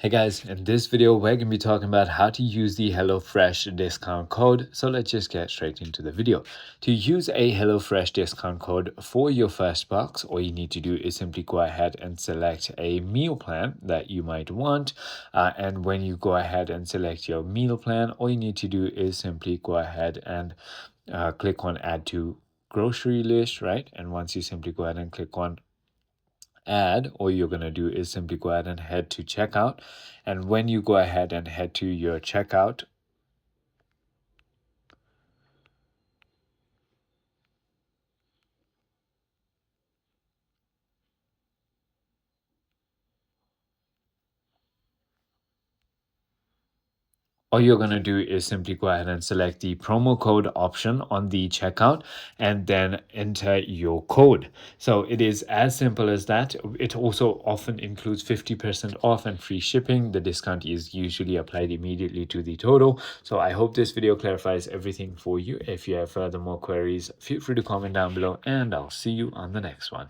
Hey guys, in this video, we're going to be talking about how to use the HelloFresh discount code. So let's just get straight into the video. To use a HelloFresh discount code for your first box, all you need to do is simply go ahead and select a meal plan that you might want. And when you go ahead and select your meal plan, all you need to do is simply go ahead and click on add to grocery list, right? And once you simply go ahead and click on add, all you're going to do is simply go ahead and head to checkout. And when you go ahead and head to your checkout, all you're going to do is simply go ahead and select the promo code option on the checkout and then enter your code. So it is as simple as that. It also often includes 50% off and free shipping. The discount is usually applied immediately to the total. So I hope this video clarifies everything for you. If you have further more queries, feel free to comment down below and I'll see you on the next one.